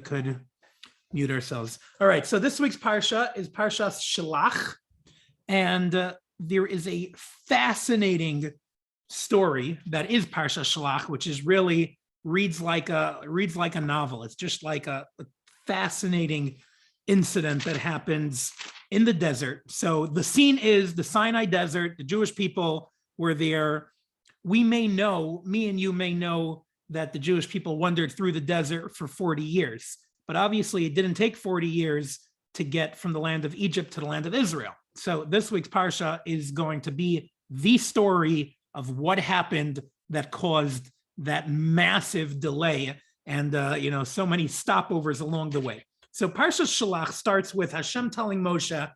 could mute ourselves. All right, so this week's Parsha is Parshas Shelach, and there is a fascinating story that is Parshas Shelach, which is really reads like a novel. It's just like a fascinating incident that happens in the desert. So the scene is the Sinai desert. The Jewish people were there. We may know, me and you may know, that the Jewish people wandered through the desert for 40 years. But obviously it didn't take 40 years to get from the land of Egypt to the land of Israel. So this week's Parsha is going to be the story of what happened that caused that massive delay and so many stopovers along the way. So Parsha Shelach starts with Hashem telling Moshe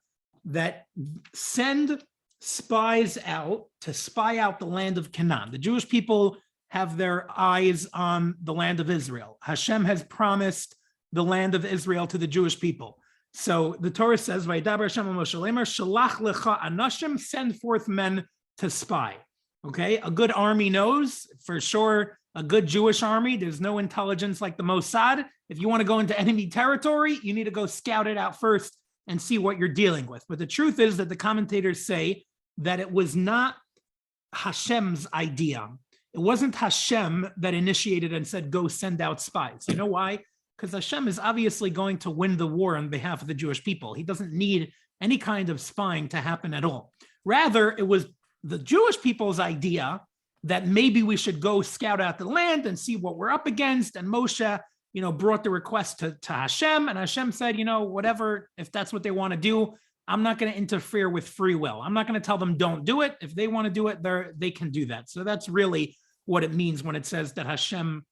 that send spies out to spy out the land of Canaan. The Jewish people have their eyes on the land of Israel. Hashem has promised the land of Israel to the Jewish people. So the Torah says, "Vayidaber Hashem el Moshe Lamer, Shelach lecha anashim, send forth men to spy." Okay, a good army knows, for sure, a good Jewish army, there's no intelligence like the Mossad. If you want to go into enemy territory, you need to go scout it out first and see what you're dealing with. But the truth is that the commentators say that it was not Hashem's idea. It wasn't Hashem that initiated and said, go send out spies. You know why? Because Hashem is obviously going to win the war on behalf of the Jewish people. He doesn't need any kind of spying to happen at all. Rather, it was the Jewish people's idea that maybe we should go scout out the land and see what we're up against. And Moshe, brought the request to Hashem, and Hashem said, whatever, if that's what they want to do, I'm not going to interfere with free will. I'm not going to tell them don't do it. If they want to do it, they can do that. So that's really what it means when it says that Hashem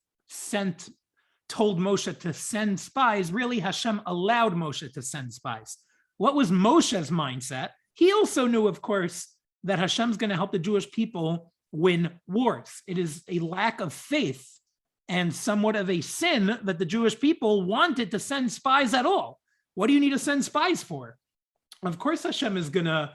told Moshe to send spies. Really, Hashem allowed Moshe to send spies. What was Moshe's mindset? He also knew, of course, that Hashem's going to help the Jewish people win wars. It is a lack of faith and somewhat of a sin that the Jewish people wanted to send spies at all. What do you need to send spies for? Of course, Hashem is gonna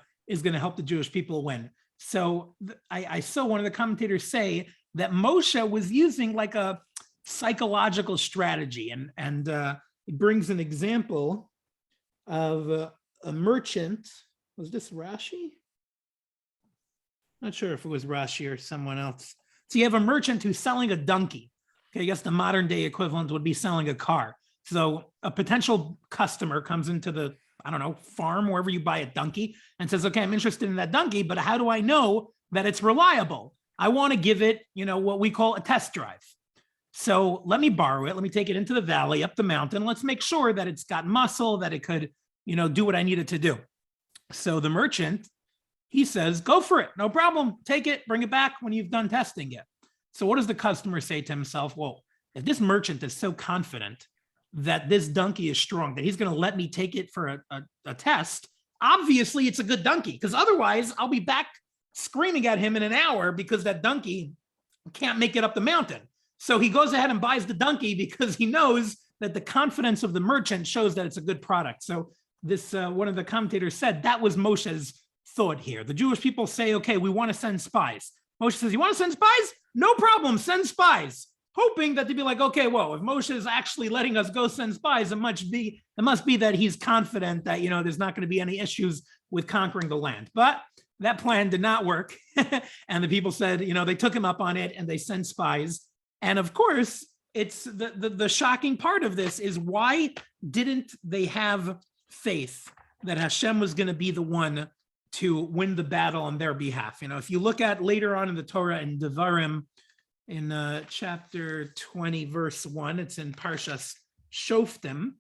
help the Jewish people win. So I saw one of the commentators say that Moshe was using like a psychological strategy, and it brings an example of a merchant. Was this Rashi? Not sure if it was Rashi or someone else. So you have a merchant who's selling a donkey. Okay, I guess the modern day equivalent would be selling a car. So a potential customer comes into the, farm, wherever you buy a donkey, and says, okay, I'm interested in that donkey, but how do I know that it's reliable? I want to give it, what we call a test drive. So let me borrow it. Let me take it into the valley, up the mountain. Let's make sure that it's got muscle, that it could, do what I need it to do. So the merchant, he says, go for it. No problem. Take it, bring it back when you've done testing it. So what does the customer say to himself? Well, if this merchant is so confident that this donkey is strong, that he's going to let me take it for a test, obviously it's a good donkey, because otherwise I'll be back screaming at him in an hour because that donkey can't make it up the mountain. So he goes ahead and buys the donkey because he knows that the confidence of the merchant shows that it's a good product. So this, one of the commentators said that was Moshe's thought here. The Jewish people say, okay, we want to send spies. Moshe says, you want to send spies? No problem, send spies. Hoping that they'd be like, okay, well, if Moshe is actually letting us go send spies, it must be that he's confident that, there's not going to be any issues with conquering the land. But that plan did not work. And the people said, they took him up on it and they sent spies. And of course, it's the shocking part of this is, why didn't they have faith that Hashem was going to be the one to win the battle on their behalf? If you look at later on in the Torah in Devarim, in chapter 20, verse 1, it's in Parshas Shoftim,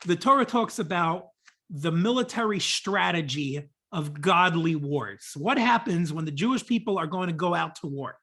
the Torah talks about the military strategy of godly wars. What happens when the Jewish people are going to go out to war?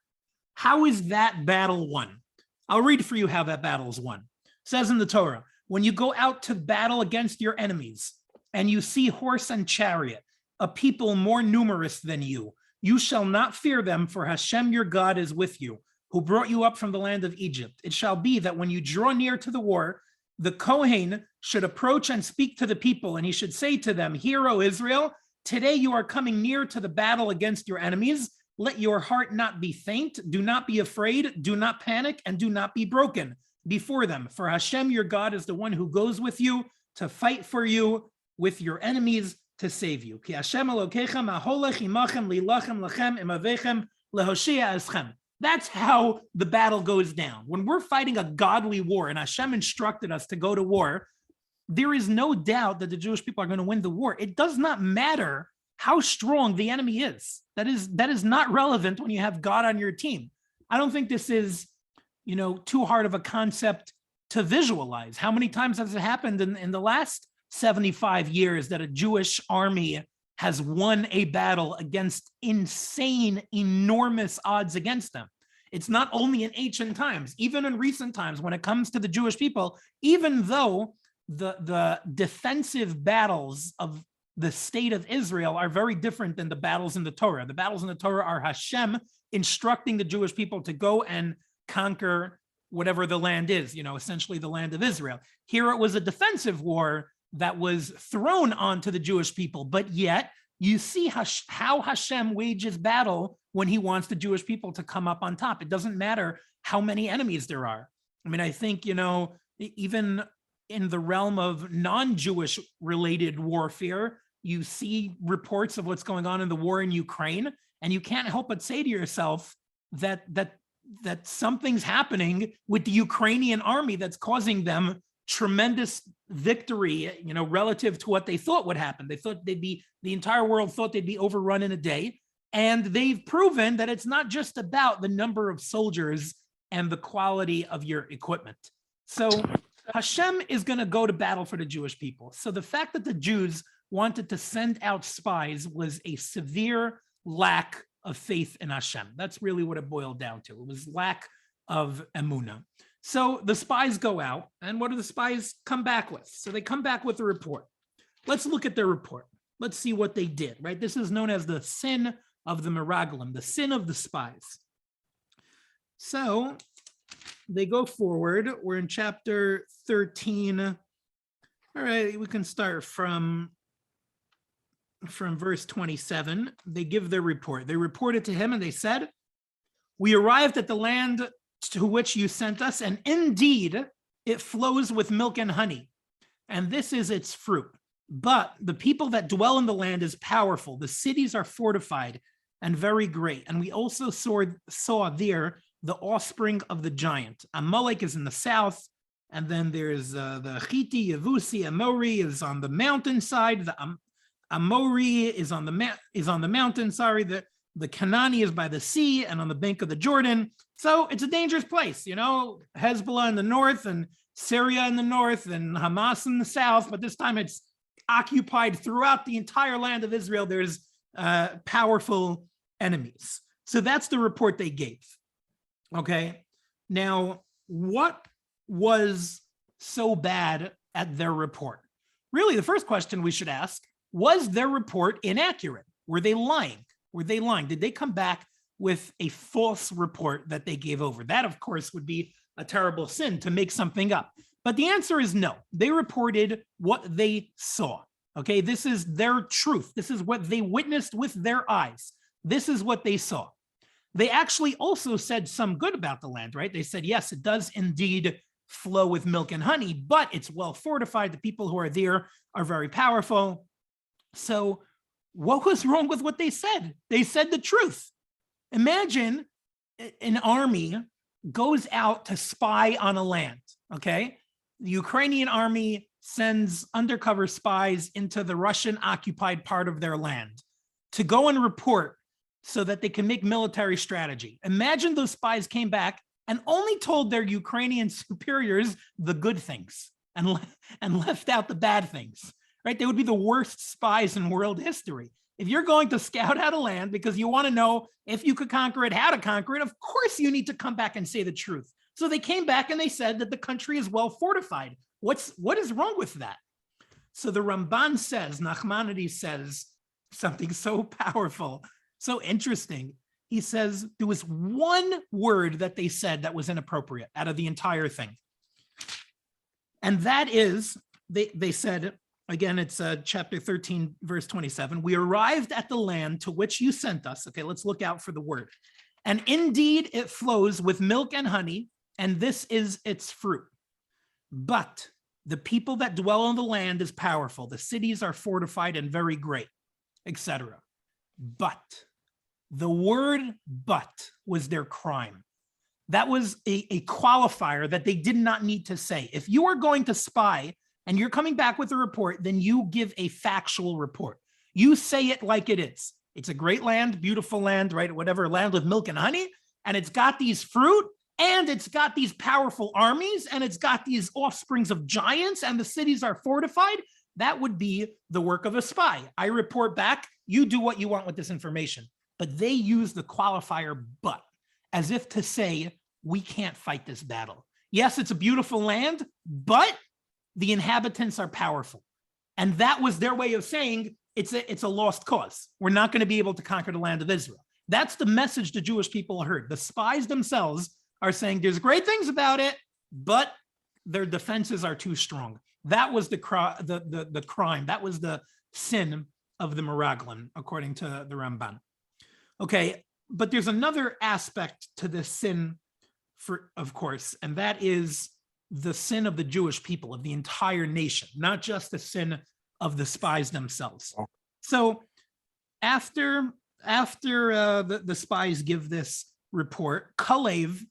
How is that battle won? I'll read for you how that battle is won. It says in the Torah, when you go out to battle against your enemies and you see horse and chariot, a people more numerous than you, you shall not fear them, for Hashem your God is with you, who brought you up from the land of Egypt. It shall be that when you draw near to the war, the Kohen should approach and speak to the people, and he should say to them, Hear, O Israel, today you are coming near to the battle against your enemies. Let your heart not be faint. Do not be afraid. Do not panic, and do not be broken. before them. For Hashem, your God, is the one who goes with you to fight for you with your enemies to save you. Ki Hashem Elokechem haholech imachem lilachem lachem imavechem lehoshia eschem. That's how the battle goes down. When we're fighting a godly war, and Hashem instructed us to go to war, there is no doubt that the Jewish people are going to win the war. It does not matter how strong the enemy is. That is not relevant when you have God on your team. I don't think this is, too hard of a concept to visualize. How many times has it happened in the last 75 years that a Jewish army has won a battle against insane, enormous odds against them? It's not only in ancient times, even in recent times, when it comes to the Jewish people, even though the defensive battles of the state of Israel are very different than the battles in the Torah. The battles in the Torah are Hashem instructing the Jewish people to go and conquer whatever the land is, essentially the land of Israel. Here it was a defensive war that was thrown onto the Jewish people, but yet you see how Hashem wages battle when he wants the Jewish people to come up on top. It doesn't matter how many enemies there are. I mean, I think, even in the realm of non-Jewish related warfare, you see reports of what's going on in the war in Ukraine, and you can't help but say to yourself that something's happening with the Ukrainian army that's causing them tremendous victory, relative to what they thought would happen. They thought the entire world thought they'd be overrun in a day. And they've proven that it's not just about the number of soldiers and the quality of your equipment. So Hashem is going to go to battle for the Jewish people. So the fact that the Jews wanted to send out spies was a severe lack of faith in Hashem. That's really what it boiled down to. It was lack of emunah. So the spies go out, and what do the spies come back with? So they come back with a report. Let's look at their report. Let's see what they did, right? This is known as the sin of the Meraglim, the sin of the spies. So they go forward. We're in chapter 13. All right, we can start from verse 27. They give their report. They reported to him and they said, "We arrived at the land to which you sent us, and indeed it flows with milk and honey, and this is its fruit. But the people that dwell in the land is powerful. The cities are fortified and very great. And we also saw there the offspring of the giant. Amalek is in the south, and then there's the Chiti, Yevusi, Amori is on the mountainside. The Amori is on the mountain. Sorry, the Canaani is by the sea and on the bank of the Jordan. So it's a dangerous place, Hezbollah in the north and Syria in the north and Hamas in the south. But this time it's occupied throughout the entire land of Israel. There's powerful enemies. So that's the report they gave. Okay. Now, what was so bad at their report? Really, the first question we should ask, was their report inaccurate? Were they lying? Did they come back with a false report that they gave over? That, of course, would be a terrible sin, to make something up. But the answer is no. They reported what they saw. Okay, this is their truth. This is what they witnessed with their eyes. This is what they saw. They actually also said some good about the land, right? They said, yes, it does indeed flow with milk and honey, but it's well fortified. The people who are there are very powerful. So what was wrong with what they said? They said the truth. Imagine an army goes out to spy on a land, okay? The Ukrainian army sends undercover spies into the Russian-occupied part of their land to go and report so that they can make military strategy. Imagine those spies came back and only told their Ukrainian superiors the good things and left out the bad things, right? They would be the worst spies in world history. If you're going to scout out a land because you want to know if you could conquer it, how to conquer it, of course you need to come back and say the truth. So they came back and they said that the country is well fortified. What is wrong with that? So the Ramban says, Nachmanides says something so powerful, so interesting. He says there was one word that they said that was inappropriate out of the entire thing. And that is, they said, again, it's chapter 13, verse 27. We arrived at the land to which you sent us. Okay, let's look out for the word. And indeed, it flows with milk and honey, and this is its fruit. But the people that dwell on the land is powerful. The cities are fortified and very great, etc. But the word but was their crime. That was a qualifier that they did not need to say. If you are going to spy and you're coming back with a report, then you give a factual report. You say it like it is. It's a great land, beautiful land, right? Whatever, land with milk and honey. And it's got these fruit, and it's got these powerful armies, and it's got these offsprings of giants, and the cities are fortified. That would be the work of a spy. I report back, you do what you want with this information. But they use the qualifier but, as if to say, we can't fight this battle. Yes, it's a beautiful land, but the inhabitants are powerful. And that was their way of saying it's a lost cause. We're not going to be able to conquer the land of Israel. That's the message the Jewish people heard. The spies themselves are saying there's great things about it, but their defenses are too strong. That was the crime. That was the sin of the Meraglim, according to the Ramban. Okay, but there's another aspect to this sin, of course, and that is the sin of the Jewish people, of the entire nation, not just the sin of the spies themselves. So after the spies give this report, Kalev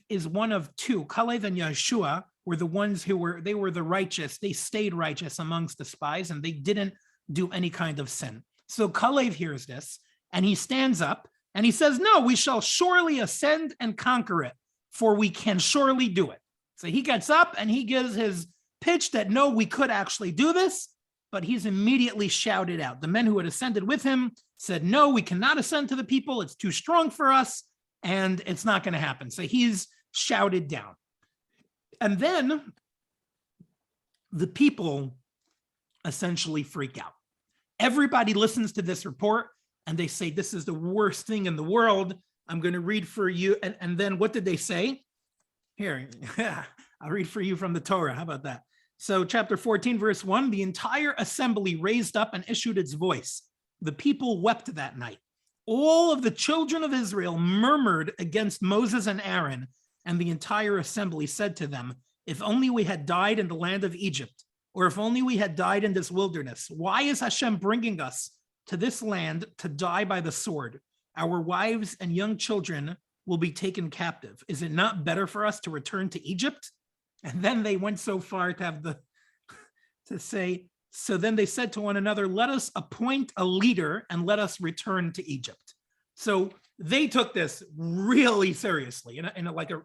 is one of two. Kalev and Yeshua were the ones who were the righteous. They stayed righteous amongst the spies, and they didn't do any kind of sin. So Kalev hears this, and he stands up, and he says, no, we shall surely ascend and conquer it, for we can surely do it. So he gets up, and he gives his pitch that, no, we could actually do this, but he's immediately shouted out. The men who had ascended with him said, no, we cannot ascend to the people. It's too strong for us, and it's not going to happen. So he's shouted down. And then the people essentially freak out. Everybody listens to this report, and they say, this is the worst thing in the world. I'm going to read for you. And then what did they say? Here, I'll read for you from the Torah. How about that? So chapter 14, verse 1, the entire assembly raised up and issued its voice. The people wept that night. All of the children of Israel murmured against Moses and Aaron, and the entire assembly said to them, if only we had died in the land of Egypt, or if only we had died in this wilderness. Why is Hashem bringing us to this land to die by the sword? Our wives and young children will be taken captive. Is it not better for us to return to Egypt? And then they went so far to say, so then they said to one another, let us appoint a leader and let us return to Egypt. So they took this really seriously.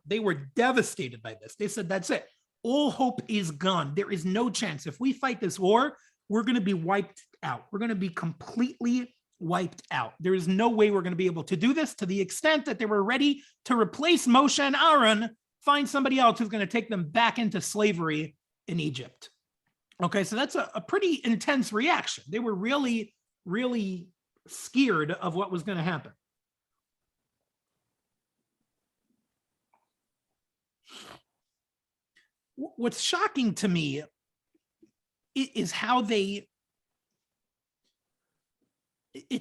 They were devastated by this. They said, that's it. All hope is gone. There is no chance. If we fight this war, we're going to be wiped out. We're going to be completely wiped out. There is no way we're going to be able to do this, to the extent that they were ready to replace Moshe and Aaron, find somebody else who's going to take them back into slavery in Egypt. Okay, so that's a pretty intense reaction. They were really, really scared of what was going to happen. What's shocking to me is how it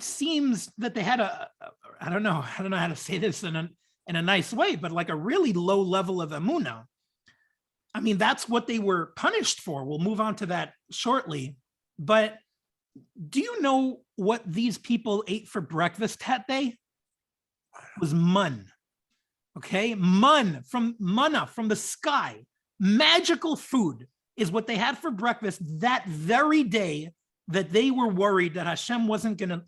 seems that they had I don't know how to say this in a nice way, but like a really low level of emunah. I mean, that's what they were punished for. We'll move on to that shortly. But do you know what these people ate for breakfast that day? It was mun. Okay, manna from the sky. Magical food is what they had for breakfast that very day that they were worried that Hashem wasn't going to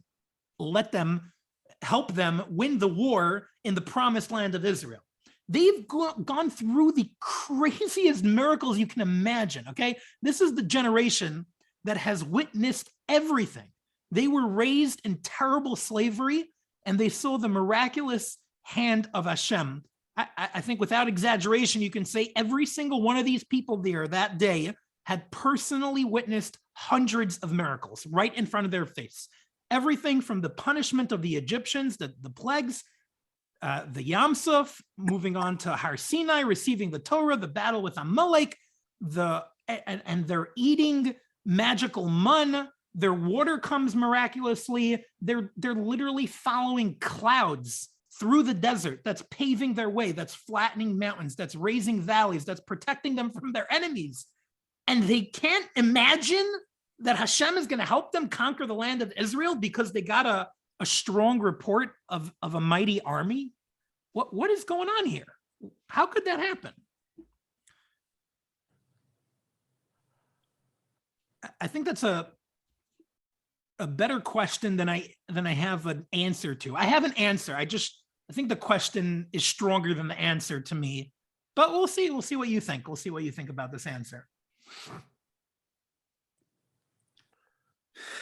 help them win the war in the promised land of Israel. They've gone through the craziest miracles you can imagine, okay? This is the generation that has witnessed everything. They were raised in terrible slavery, and they saw the miraculous hand of Hashem. I think without exaggeration, you can say every single one of these people there that day had personally witnessed hundreds of miracles right in front of their face. Everything from the punishment of the Egyptians, the plagues, the Yam Suf, moving on to Har Sinai, receiving the Torah, the battle with Amalek, and they're eating magical mun. Their water comes miraculously. They're literally following clouds through the desert, that's paving their way, that's flattening mountains, that's raising valleys, that's protecting them from their enemies. And they can't imagine that Hashem is going to help them conquer the land of Israel because they got a strong report of a mighty army. What is going on here? How could that happen? I think that's a better question than I have an answer to. I have an answer. I think the question is stronger than the answer to me, but we'll see. We'll see what you think. We'll see what you think about this answer.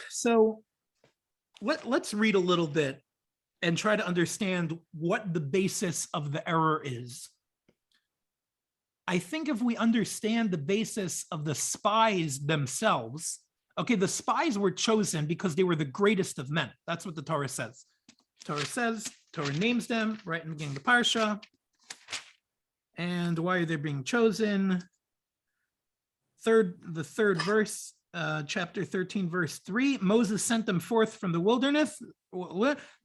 So let's read a little bit and try to understand what the basis of the error is. I think if we understand the basis of the spies themselves, okay, the spies were chosen because they were the greatest of men. That's what the Torah says. Torah names them right in the beginning of the Parsha. And why are they being chosen? The third verse, chapter 13, verse 3, Moses sent them forth from the wilderness.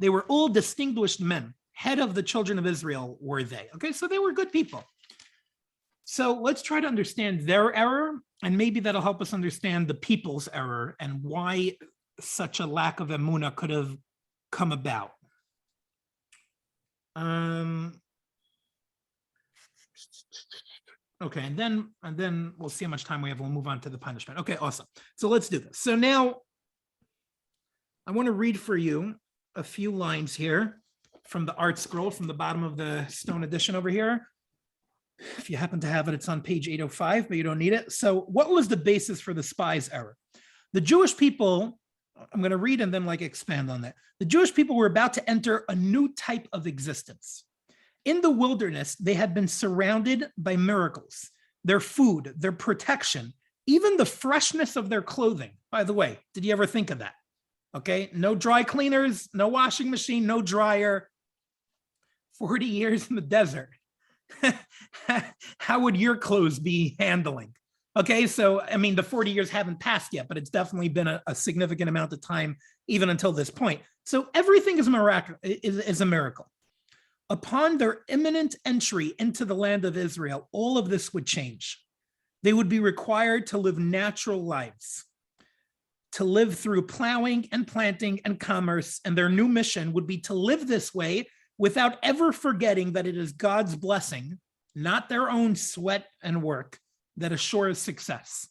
They were all distinguished men. Head of the children of Israel were they. Okay, so they were good people. So let's try to understand their error, and maybe that'll help us understand the people's error and why such a lack of emunah could have come about. Okay, and then we'll see how much time we have. We'll move on to the punishment. Okay, awesome. So let's do this. So now I want to read for you a few lines here from the art scroll from the bottom of the stone edition over here. If you happen to have it, it's on page 805, but you don't need it. So what was the basis for the spies' error? The Jewish people, I'm going to read and then expand on that. The Jewish people were about to enter a new type of existence. In the wilderness, they had been surrounded by miracles, their food, their protection, even the freshness of their clothing. By the way, did you ever think of that? Okay, no dry cleaners, no washing machine, no dryer, 40 years in the desert. How would your clothes be handling? Okay, so I mean, the 40 years haven't passed yet, but it's definitely been a significant amount of time even until this point. So everything is a miracle. Upon their imminent entry into the land of Israel, all of this would change. They would be required to live natural lives, to live through plowing and planting and commerce, and their new mission would be to live this way without ever forgetting that it is God's blessing, not their own sweat and work, that assures success.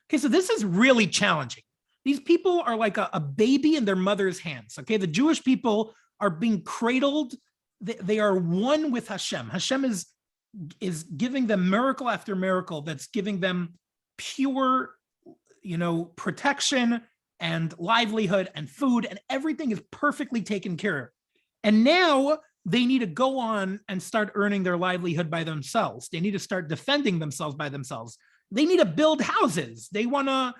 Okay, so this is really challenging. These people are like a baby in their mother's hands, okay? The Jewish people are being cradled. They are one with Hashem. Hashem is giving them miracle after miracle that's giving them pure, protection and livelihood and food, and everything is perfectly taken care of. And now they need to go on and start earning their livelihood by themselves. They need to start defending themselves by themselves. They need to build houses. They want to,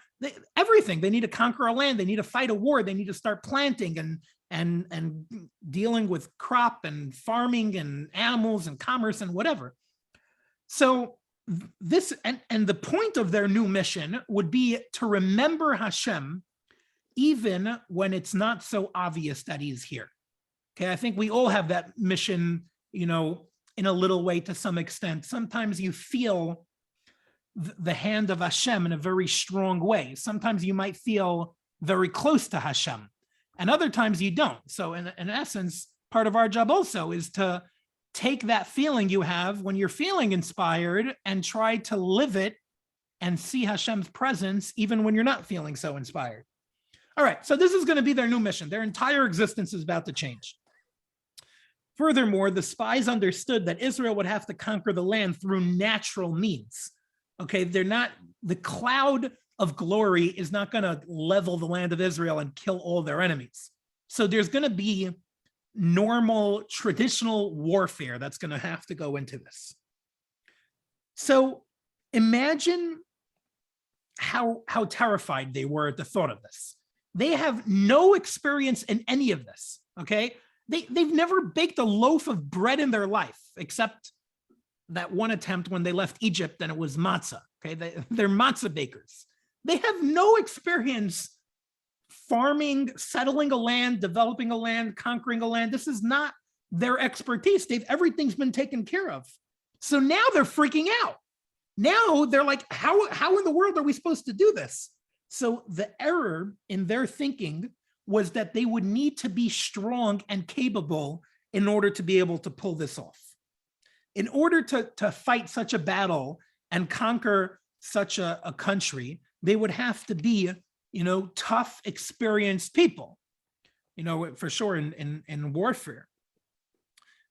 everything. They need to conquer a land. They need to fight a war. They need to start planting and dealing with crop and farming and animals and commerce and whatever. So this, and the point of their new mission would be to remember Hashem even when it's not so obvious that he's here. Okay, I think we all have that mission, in a little way to some extent. Sometimes you feel the hand of Hashem in a very strong way. Sometimes you might feel very close to Hashem, and other times you don't. So in essence, part of our job also is to take that feeling you have when you're feeling inspired and try to live it and see Hashem's presence even when you're not feeling so inspired. All right, so this is going to be their new mission. Their entire existence is about to change. Furthermore, the spies understood that Israel would have to conquer the land through natural means. Okay, the cloud of glory is not going to level the land of Israel and kill all their enemies. So there's going to be normal, traditional warfare that's going to have to go into this. So imagine how terrified they were at the thought of this. They have no experience in any of this, okay? They've never baked a loaf of bread in their life, except that one attempt when they left Egypt and it was matzah, okay? They're matzah bakers. They have no experience farming, settling a land, developing a land, conquering a land. This is not their expertise. Everything's been taken care of. So now they're freaking out. Now they're like, how in the world are we supposed to do this? So the error in their thinking was that they would need to be strong and capable in order to be able to pull this off. In order to fight such a battle and conquer such a country, they would have to be, tough, experienced people, for sure in warfare.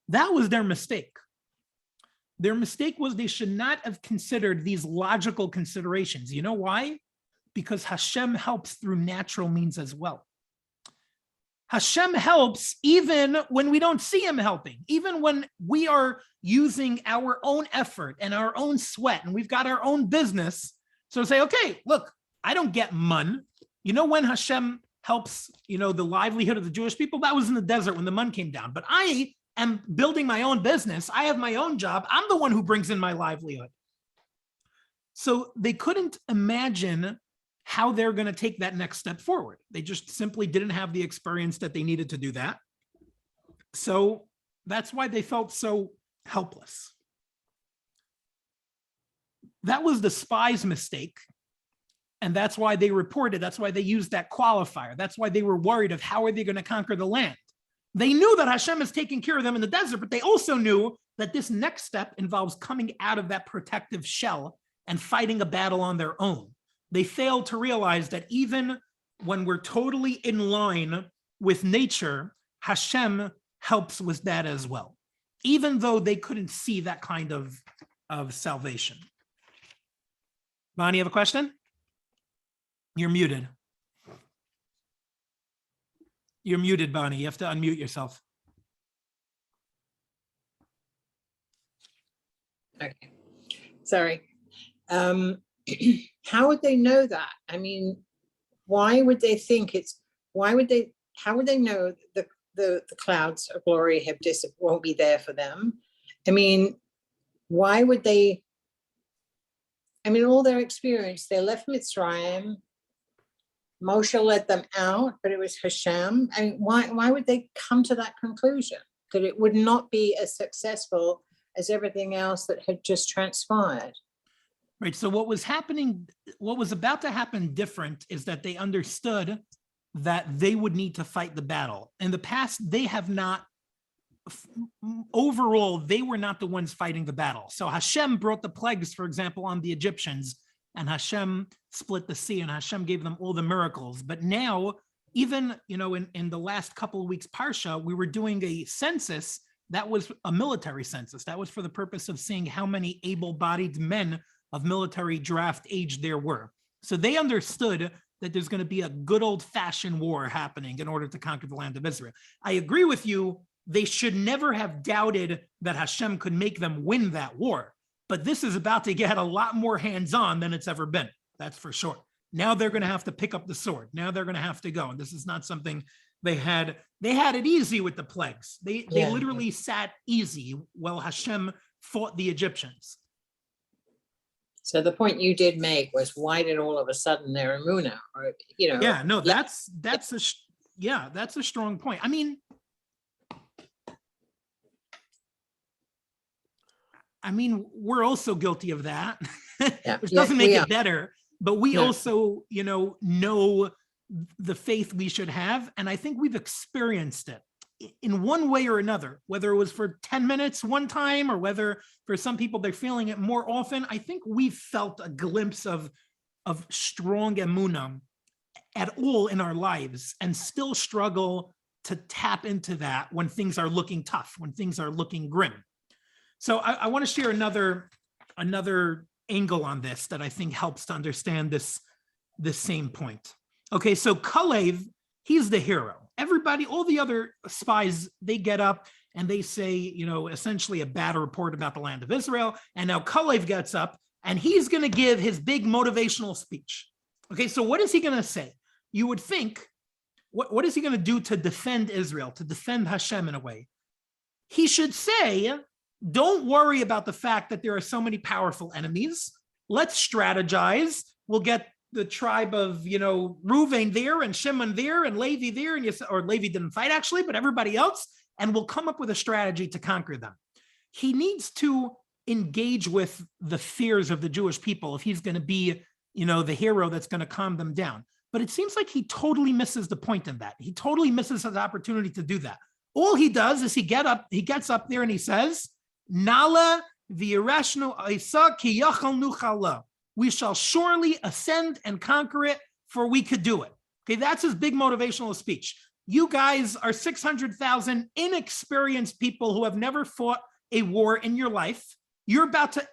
That was their mistake. Their mistake was they should not have considered these logical considerations. You know why? Because Hashem helps through natural means as well. Hashem helps even when we don't see him helping, even when we are using our own effort and our own sweat and we've got our own business. So say, okay, look, I don't get mun. When Hashem helps, the livelihood of the Jewish people, that was in the desert when the mun came down. But I am building my own business. I have my own job. I'm the one who brings in my livelihood. So they couldn't imagine how they're going to take that next step forward. They just simply didn't have the experience that they needed to do that. So that's why they felt so helpless. That was the spies' mistake. And that's why they reported, that's why they used that qualifier. That's why they were worried of how are they going to conquer the land. They knew that Hashem is taking care of them in the desert, but they also knew that this next step involves coming out of that protective shell and fighting a battle on their own. They failed to realize that even when we're totally in line with nature, Hashem helps with that as well, even though they couldn't see that kind of salvation. Bonnie, you have a question? You're muted. You're muted, Bonnie. You have to unmute yourself. Okay. Sorry. How would they know that? I mean, why would they think how would they know the clouds of glory won't be there for them? I mean, why would they? I mean, all their experience, they left Mitzrayim. Moshe led them out, but it was Hashem. I mean, why would they come to that conclusion? That it would not be as successful as everything else that had just transpired? Right. So what was about to happen different is that they understood that they would need to fight the battle. In the past, they have not, overall, they were not the ones fighting the battle. So Hashem brought the plagues, for example, on the Egyptians, and Hashem split the sea, and Hashem gave them all the miracles. But now, even, in the last couple of weeks, Parsha, we were doing a census that was a military census. That was for the purpose of seeing how many able-bodied men of military draft age there were. So they understood that there's going to be a good old-fashioned war happening in order to conquer the land of Israel. I agree with you. They should never have doubted that Hashem could make them win that war. But this is about to get a lot more hands-on than it's ever been. That's for sure. Now they're going to have to pick up the sword. Now they're going to have to go. And this is not something they had it easy with the plagues. They literally sat easy while Hashem fought the Egyptians. So the point you did make was, why did all of a sudden their emunah, or Yeah, no, that's a strong point. I mean, we're also guilty of that, which doesn't make it better, but we also, know the faith we should have. And I think we've experienced it in one way or another, whether it was for 10 minutes one time, or whether for some people they're feeling it more often. I think we've felt a glimpse of strong emunah at all in our lives, and still struggle to tap into that when things are looking tough, when things are looking grim. So I want to share another angle on this that I think helps to understand this same point. Okay, so Kalev, he's the hero. Everybody, all the other spies, they get up and they say, essentially a bad report about the land of Israel. And now Kalev gets up and he's going to give his big motivational speech. Okay, so what is he going to say? You would think, what is he going to do to defend Israel, to defend Hashem in a way? He should say, don't worry about the fact that there are so many powerful enemies. Let's strategize. We'll get the tribe of, Reuven there, and Shimon there, and Levi there, and or Levi didn't fight actually, but everybody else. and will come up with a strategy to conquer them. He needs to engage with the fears of the Jewish people if he's going to be, the hero that's going to calm them down. But it seems like he totally misses the point in that. He totally misses his opportunity to do that. All he does is he gets up there and he says, Nala v'yirashnu Isa ki yachalnu chala. We shall surely ascend and conquer it, for we could do it. Okay, that's his big motivational speech. You guys are 600,000 inexperienced people who have never fought a war in your life. You're about to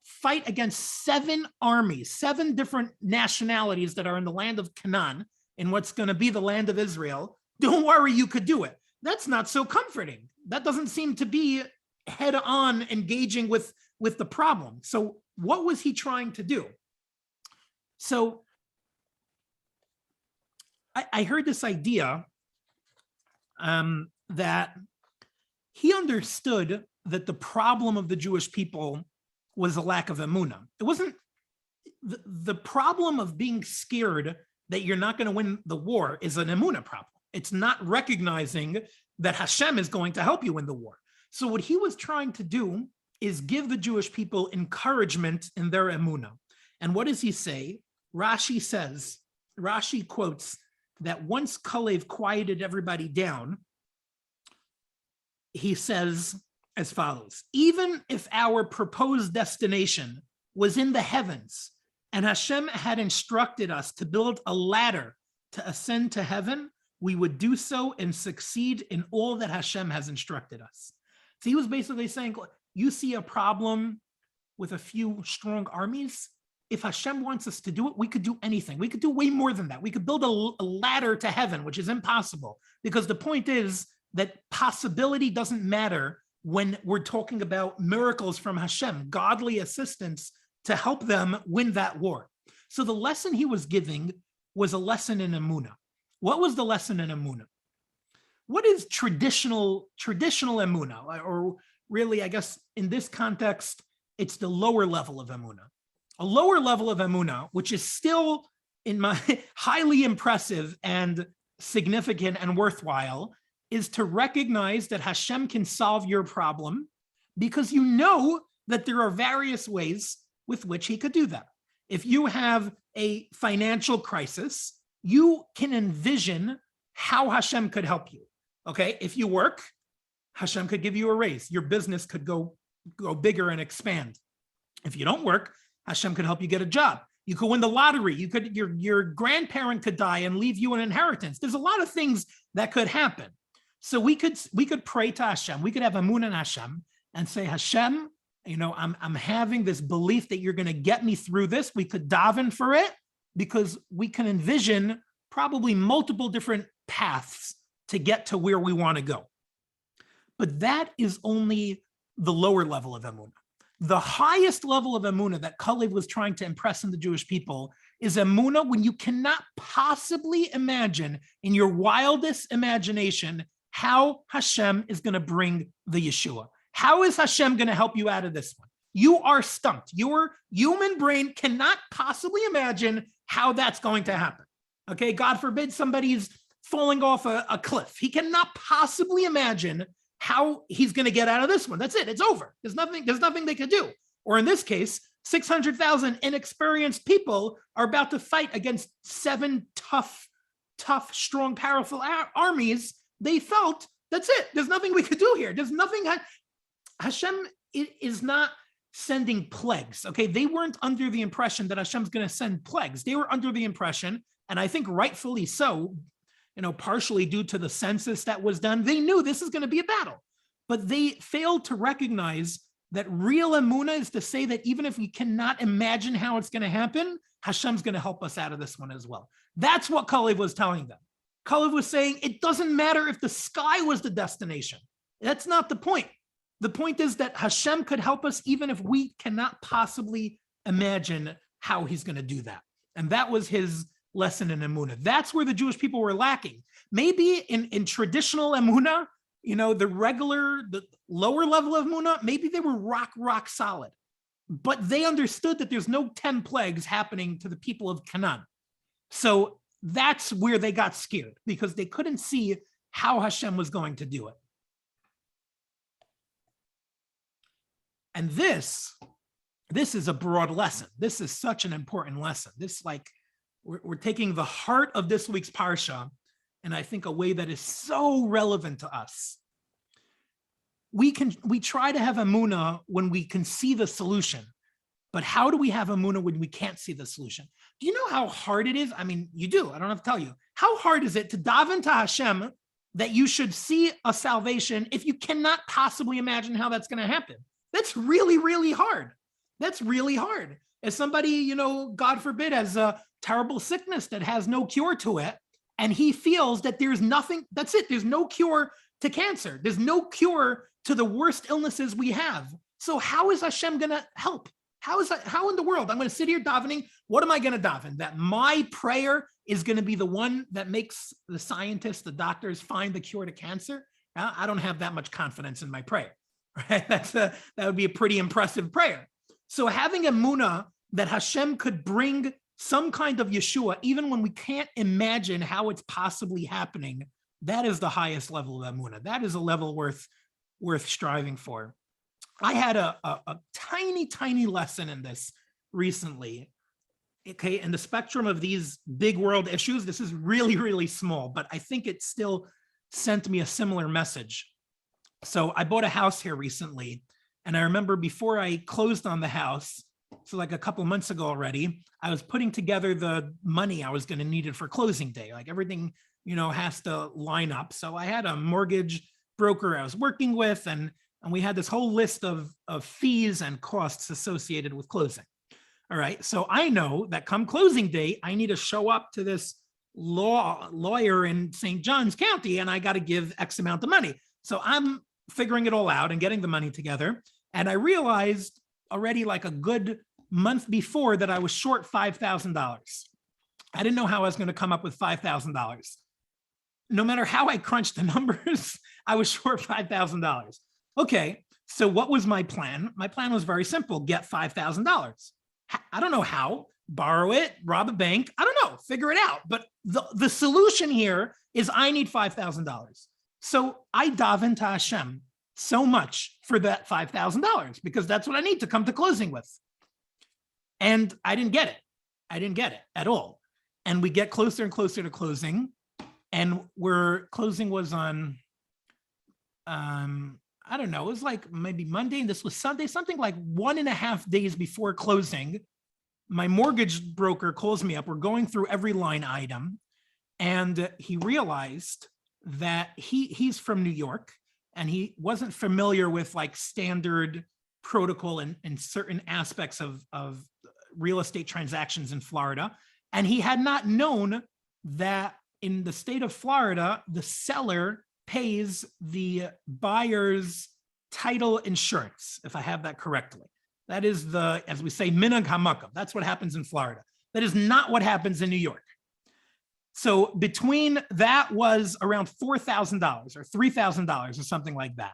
fight against 7 armies, 7 different nationalities that are in the land of Canaan, in what's going to be the land of Israel. Don't worry, you could do it. That's not so comforting. That doesn't seem to be head-on engaging with the problem. So what was he trying to do? So I heard this idea that he understood that the problem of the Jewish people was a lack of emunah. It wasn't the problem of being scared that you're not going to win the war is an emunah problem. It's not recognizing that Hashem is going to help you win the war. So what he was trying to do is give the Jewish people encouragement in their emunah. And what does he say? Rashi quotes that once Kalev quieted everybody down, he says as follows: even if our proposed destination was in the heavens and Hashem had instructed us to build a ladder to ascend to heaven, we would do so and succeed in all that Hashem has instructed us. So he was basically saying, you see a problem with a few strong armies. If Hashem wants us to do it, we could do anything. We could do way more than that. We could build a ladder to heaven, which is impossible, because the point is that possibility doesn't matter when we're talking about miracles from Hashem, godly assistance to help them win that war. So the lesson he was giving was a lesson in emunah. What was the lesson in emunah? What is traditional emunah? Or really, I guess in this context, it's the lower level of emunah. A lower level of emunah, which is still in my highly impressive and significant and worthwhile, is to recognize that Hashem can solve your problem because you know that there are various ways with which he could do that. If you have a financial crisis, you can envision how Hashem could help you. Okay, if you work, Hashem could give you a raise. Your business could go bigger and expand. If you don't work, Hashem could help you get a job. You could win the lottery. Your grandparent could die and leave you an inheritance. There's a lot of things that could happen. So we could pray to Hashem. We could have emunah in Hashem and say, Hashem, I'm having this belief that you're going to get me through this. We could daven for it because we can envision probably multiple different paths to get to where we want to go. But that is only the lower level of emunah. The highest level of emunah that Kalev was trying to impress on the Jewish people is emunah when you cannot possibly imagine in your wildest imagination how Hashem is going to bring the Yeshua. How is Hashem going to help you out of this one? You are stumped. Your human brain cannot possibly imagine how that's going to happen. Okay, God forbid somebody's falling off a cliff. He cannot possibly imagine how he's going to get out of this one. That's it. It's over. There's nothing they could do. Or in this case, 600,000 inexperienced people are about to fight against 7 tough, strong, powerful armies. They felt, that's it. There's nothing we could do here. There's nothing. Hashem is not sending plagues. Okay, they weren't under the impression that Hashem's going to send plagues. They were under the impression, and I think rightfully so, partially due to the census that was done, they knew this is going to be a battle. But they failed to recognize that real emunah is to say that even if we cannot imagine how it's going to happen, Hashem's going to help us out of this one as well. That's what Kalev was telling them. Kalev was saying, it doesn't matter if the sky was the destination. That's not the point. The point is that Hashem could help us even if we cannot possibly imagine how he's going to do that. And that was his lesson in emunah. That's where the Jewish people were lacking. Maybe in traditional emunah, the lower level of emunah, maybe they were rock solid. But they understood that there's no 10 plagues happening to the people of Canaan. So that's where they got scared, because they couldn't see how Hashem was going to do it. And this is a broad lesson. This is such an important lesson. This, like, we're taking the heart of this week's Parsha, and I think a way that is so relevant to us. We try to have emunah when we can see the solution, but how do we have emunah when we can't see the solution? Do you know how hard it is? I mean, you do. I don't have to tell you. How hard is it to daven to Hashem that you should see a salvation if you cannot possibly imagine how that's going to happen? That's really, really hard. That's really hard. As somebody, God forbid, has a terrible sickness that has no cure to it, and he feels that there's nothing, that's it. There's no cure to cancer. There's no cure to the worst illnesses we have. So how is Hashem going to help? How in the world? I'm going to sit here davening. What am I going to daven? That my prayer is going to be the one that makes the scientists, the doctors find the cure to cancer? I don't have that much confidence in my prayer, right? That would be a pretty impressive prayer. So having emunah that Hashem could bring some kind of Yeshua, even when we can't imagine how it's possibly happening, that is the highest level of emunah. That is a level worth striving for. I had a tiny lesson in this recently. Okay, in the spectrum of these big world issues, this is really, really small, but I think it still sent me a similar message. So I bought a house here recently, and I remember before I closed on the house, so like a couple months ago already, I was putting together the money I was going to need it for closing day. Like everything, has to line up. So I had a mortgage broker I was working with, and we had this whole list of fees and costs associated with closing. All right. So I know that come closing day, I need to show up to this lawyer in St. Johns County, and I got to give X amount of money. So I'm figuring it all out and getting the money together. And I realized already like a good month before that I was short $5,000. I didn't know how I was going to come up with $5,000. No matter how I crunched the numbers, I was short $5,000. Okay, so what was my plan? My plan was very simple: get $5,000. I don't know how, borrow it, rob a bank. I don't know, figure it out. But the solution here is I need $5,000. So I daven to Hashem so much for that $5,000 because that's what I need to come to closing with. And I didn't get it. I didn't get it at all. And we get closer and closer to closing. And closing was on, I don't know, it was like maybe Monday and this was Sunday, something like 1.5 days before closing. My mortgage broker calls me up. We're going through every line item. And he realized that he's from New York and he wasn't familiar with like standard protocol and certain aspects of real estate transactions in Florida. And he had not known that in the state of Florida, the seller pays the buyer's title insurance, if I have that correctly. That is as we say, minhag hamakam. That's what happens in Florida. That is not what happens in New York. So between that was around $4,000 or $3,000 or something like that.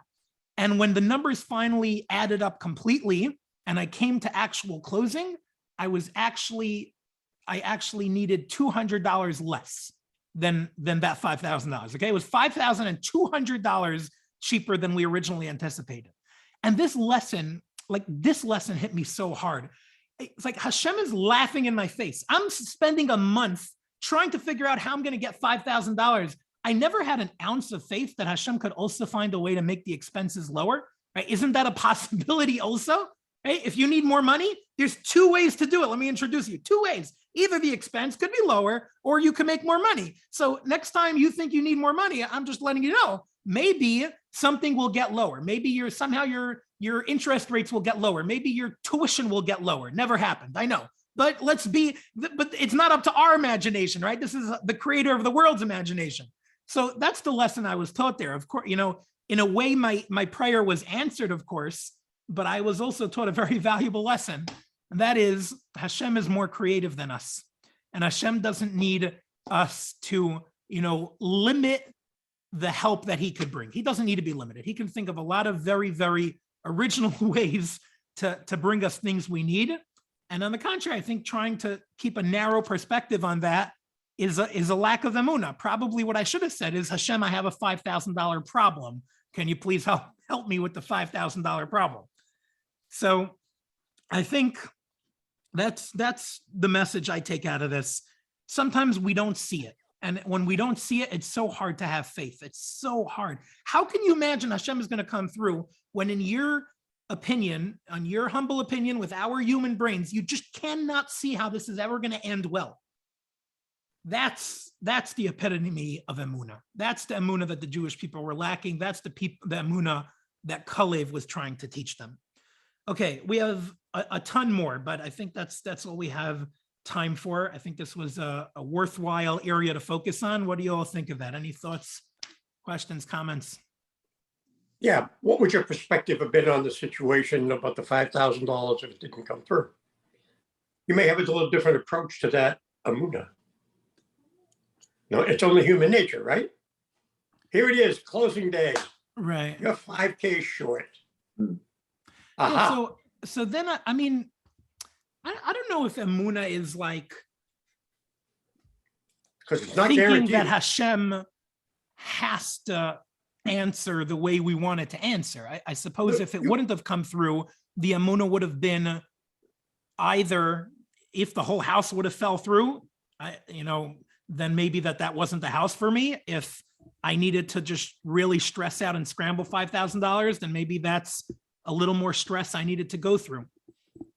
And when the numbers finally added up completely and I came to actual closing, I actually needed $200 less than that $5,000. Okay, it was $5,200 cheaper than we originally anticipated. And this lesson hit me so hard. It's like Hashem is laughing in my face. I'm spending a month trying to figure out how I'm going to get $5,000. I never had an ounce of faith that Hashem could also find a way to make the expenses lower. Right? Isn't that a possibility also? Right? If you need more money, there's 2 ways to do it. Let me introduce you. 2 ways. Either the expense could be lower or you can make more money. So next time you think you need more money, I'm just letting you know, maybe something will get lower. Maybe your interest rates will get lower. Maybe your tuition will get lower. Never happened, I know. But but it's not up to our imagination, right? This is the creator of the world's imagination. So that's the lesson I was taught there. Of course, in a way, my prayer was answered, of course, but I was also taught a very valuable lesson. And that is, Hashem is more creative than us. And Hashem doesn't need us to, limit the help that he could bring. He doesn't need to be limited. He can think of a lot of very, very original ways to bring us things we need. And on the contrary, I think trying to keep a narrow perspective on that is a lack of emunah. Probably what I should have said is, Hashem, I have a $5,000 problem. Can you please help me with the $5,000 problem? So I think that's the message I take out of this. Sometimes we don't see it. And when we don't see it, it's so hard to have faith. It's so hard. How can you imagine Hashem is going to come through when, in your opinion, on your humble opinion, with our human brains, you just cannot see how this is ever going to end well? That's the epitome of emunah. That's the emunah that the Jewish people were lacking. That's the emunah that Kollel was trying to teach them. Okay, we have a ton more, but I think that's all we have time for. I think this was a worthwhile area to focus on. What do you all think of that? Any thoughts, questions, comments? Yeah, what would your perspective have been on the situation about the $5,000 if it didn't come through? You may have a little different approach to that emunah. No, it's only human nature, right? Here it is, closing day. Right. You're 5K short. Yeah, so then I mean, I don't know if emunah is like, because it's not thinking guaranteed that Hashem has to answer the way we want it to answer. I suppose if it wouldn't have come through, the emunah would have been either, if the whole house would have fell through, then maybe that wasn't the house for me. If I needed to just really stress out and scramble $5,000, then maybe that's a little more stress I needed to go through.